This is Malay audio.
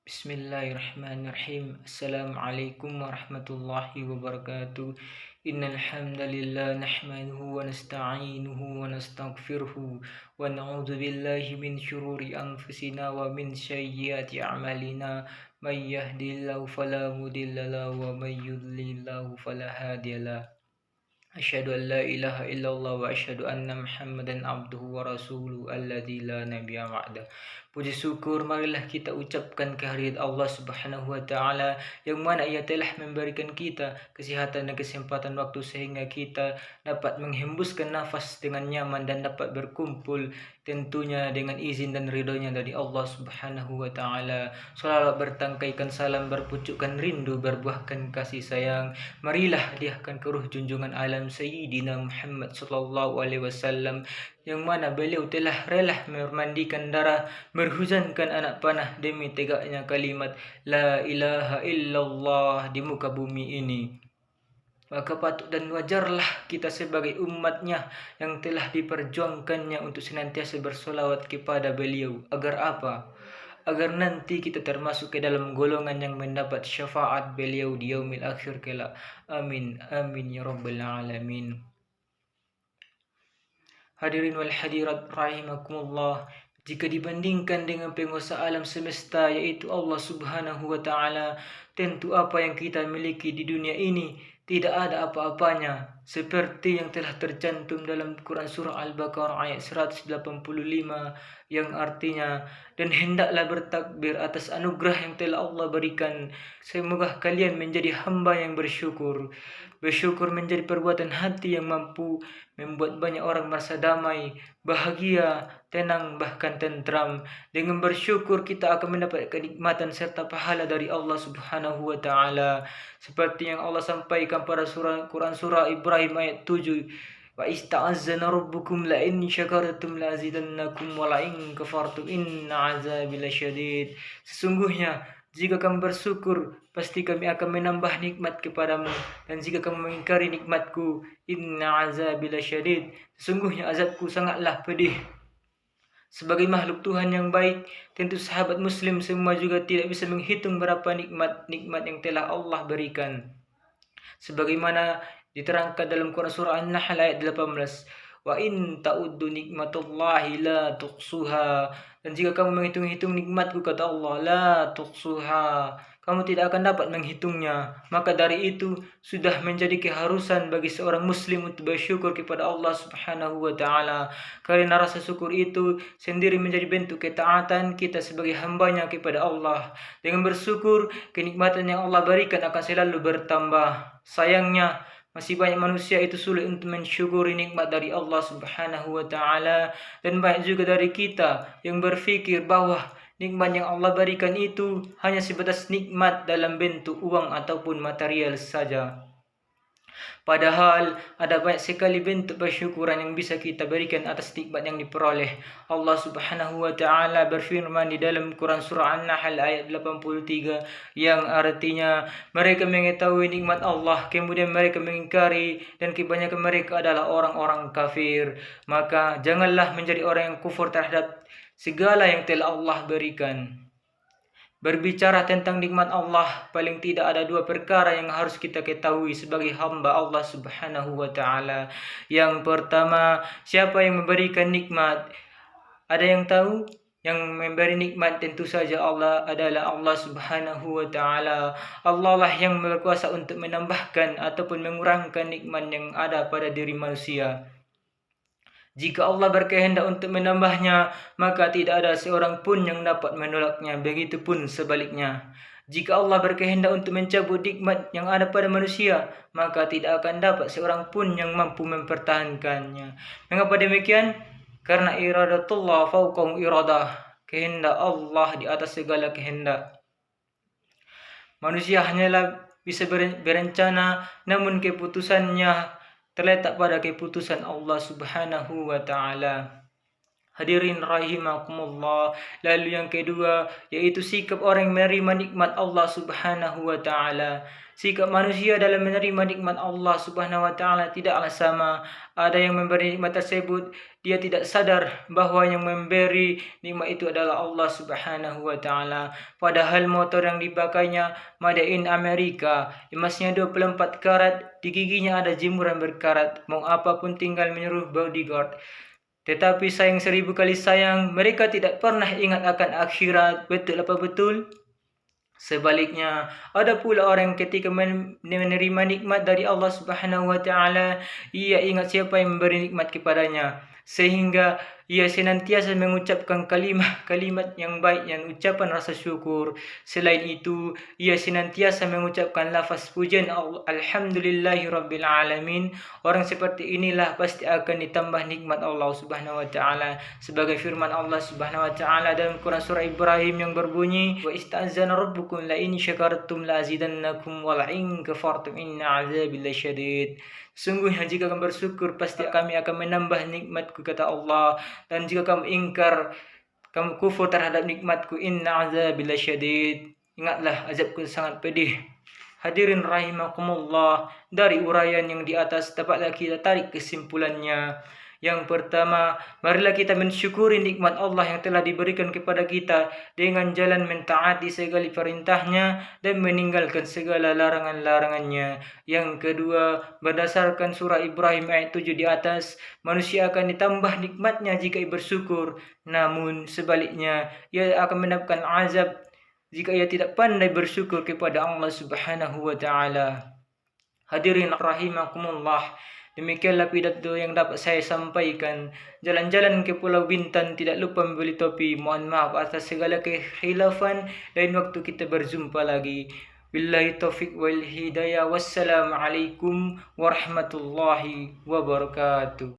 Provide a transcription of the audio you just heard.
Bismillahirrahmanirrahim. Assalamualaikum warahmatullahi wabarakatuh. Innal hamdalillah nahmaduhu wa nasta'inuhu wa nastaghfiruhu wa na'udzu billahi min syururi anfusina wa min sayyiati a'malina. May yahdihillahu fala mudhillalah wa may yudlilillahu fala hadiyalah. Asyhadu an la ilaha illallah wa asyhadu anna Muhammadan abduhu wa rasuluhu alladzi la nabiyya ba'da. Puji syukur marilah kita ucapkan kehadirat Allah Subhanahu wa taala yang mana Ia telah memberikan kita kesehatan dan kesempatan waktu sehingga kita dapat menghembuskan nafas dengan nyaman dan dapat berkumpul tentunya dengan izin dan ridhonya dari Allah Subhanahu wa taala. Salawat bertangkaikan salam berpucukkan rindu berbuahkan kasih sayang. Marilah hadiahkan ke ruh junjungan alam Sayyidina Muhammad sallallahu alaihi wasallam yang mana beliau telah rela memandikan darah, berhuzankan anak panah demi tegaknya kalimat La ilaha illallah di muka bumi ini. Maka patut dan wajarlah kita sebagai umatnya yang telah diperjuangkannya untuk senantiasa bersolawat kepada beliau. Agar apa? Agar nanti kita termasuk ke dalam golongan yang mendapat syafaat beliau di yaumil akhir kelak. Amin, amin ya rabbal alamin. Hadirin wal hadirat rahimakumullah, jika dibandingkan dengan penguasa alam semesta yaitu Allah Subhanahu wa taala, tentu apa yang kita miliki di dunia ini tidak ada apa-apanya, seperti yang telah tercantum dalam Quran surah Al-Baqarah ayat 185 yang artinya, dan hendaklah bertakbir atas anugerah yang telah Allah berikan. Semoga kalian menjadi hamba yang bersyukur. Bersyukur menjadi perbuatan hati yang mampu membuat banyak orang merasa damai, bahagia, tenang, bahkan tentram. Dengan bersyukur kita akan mendapat kenikmatan serta pahala dari Allah Subhanahu wa taala. Seperti yang Allah sampaikan pada Quran surah Ibrahim ayat 7. Wa ista'azzana rabbukum la in syakartum la azidannakum wa la in kafartum inna azabi lasyadid. Sesungguhnya jika kamu bersyukur, pasti kami akan menambah nikmat kepadamu. Dan jika kamu mengingkari nikmatku, inna azabi lasyadid, sesungguhnya azabku sangatlah pedih. Sebagai makhluk Tuhan yang baik, tentu sahabat muslim semua juga tidak bisa menghitung berapa nikmat-nikmat yang telah Allah berikan. Sebagaimana diterangkan dalam Quran surah An-Nahl ayat 18. Wa in ta'uddu nikmatullahi la tuqsuha. Dan jika kamu menghitung-hitung nikmatku, kata Allah, la tuqsuha, kamu tidak akan dapat menghitungnya. Maka dari itu sudah menjadi keharusan bagi seorang muslim untuk bersyukur kepada Allah Subhanahu wa taala. Karena rasa syukur itu sendiri menjadi bentuk ketaatan kita sebagai hambanya kepada Allah. Dengan bersyukur, kenikmatan yang Allah berikan akan selalu bertambah. Sayangnya masih banyak manusia itu sulit untuk mensyukuri nikmat dari Allah Subhanahu wa taala, dan banyak juga dari kita yang berpikir bahwa nikmat yang Allah berikan itu hanya sebatas nikmat dalam bentuk uang ataupun material saja. Padahal ada banyak sekali bentuk bersyukuran yang bisa kita berikan atas nikmat yang diperoleh. Allah Subhanahu wa taala berfirman di dalam Quran surah An-Nahl ayat 83 yang artinya, mereka mengetahui nikmat Allah kemudian mereka mengingkari, dan kebanyakan mereka adalah orang-orang kafir. Maka janganlah menjadi orang yang kufur terhadap segala yang telah Allah berikan. Berbicara tentang nikmat Allah, paling tidak ada dua perkara yang harus kita ketahui sebagai hamba Allah Subhanahu wa taala. Yang pertama, siapa yang memberikan nikmat? Ada yang tahu? Yang memberi nikmat tentu saja Allah adalah Allah Subhanahu wa taala. Allah lah yang berkuasa untuk menambahkan ataupun mengurangkan nikmat yang ada pada diri manusia. Jika Allah berkehendak untuk menambahnya, maka tidak ada seorang pun yang dapat menolaknya. Begitupun sebaliknya. Jika Allah berkehendak untuk mencabut nikmat yang ada pada manusia, maka tidak akan dapat seorang pun yang mampu mempertahankannya. Mengapa demikian? Karena iradatullah fauqahu iradah. Kehendak Allah di atas segala kehendak. Manusia hanyalah bisa berencana, namun keputusannya terletak pada keputusan Allah Subhanahu wa taala. Hadirin rahimakumullah. Lalu yang kedua, yaitu sikap orang yang menerima nikmat Allah Subhanahu wa taala. Sikap manusia dalam menerima nikmat Allah Subhanahu wa taala tidaklah sama. Ada yang memberi nikmat tersebut, dia tidak sadar bahwa yang memberi nikmat itu adalah Allah Subhanahu wa taala. Padahal motor yang dipakainya made in Amerika, emasnya 24 karat, di giginya ada jemuran berkarat. Mau apapun tinggal menyuruh bodyguard. Tetapi sayang 1000 kali sayang, mereka tidak pernah ingat akan akhirat. Betul apa betul? Sebaliknya, ada pula orang ketika menerima nikmat dari Allah Subhanahu wa taala, ia ingat siapa yang memberi nikmat kepadanya, sehingga ia senantiasa mengucapkan kalimat-kalimat yang baik, yang ucapan rasa syukur. Selain itu, ia senantiasa mengucapkan lafaz pujian Alhamdulillahirabbil alamin. Orang seperti inilah pasti akan ditambah nikmat Allah Subhanahu wa taala. Sebagai firman Allah Subhanahu wa taala dalam Quran surah Ibrahim yang berbunyi, "Wa ista'zana rabbukum la in syakartum la azidannakum wa la in kafartum inna 'adzabi lasyadid." Sungguhnya jika kamu bersyukur, pasti kami akan menambah nikmatku, kata Allah. Dan jika kamu ingkar, kamu kufur terhadap nikmatku, inna azabi lasyadid. Ingatlah, azabku sangat pedih. Hadirin rahimakumullah, dari uraian yang di atas dapatlah kita tarik kesimpulannya. Yang pertama, marilah kita mensyukuri nikmat Allah yang telah diberikan kepada kita dengan jalan mentaati segala perintahnya dan meninggalkan segala larangan-larangannya. Yang kedua, berdasarkan surah Ibrahim ayat 7 di atas, manusia akan ditambah nikmatnya jika ia bersyukur. Namun sebaliknya, ia akan mendapatkan azab jika ia tidak pandai bersyukur kepada Allah Subhanahu wa taala. Hadirin rahimakumullah, demikianlah pidato yang dapat saya sampaikan. Jalan-jalan ke Pulau Bintan, tidak lupa membeli topi. Mohon maaf atas segala kekhilafan. Lain waktu kita berjumpa lagi. Billahi taufiq wal hidayah. Wassalamualaikum warahmatullahi wabarakatuh.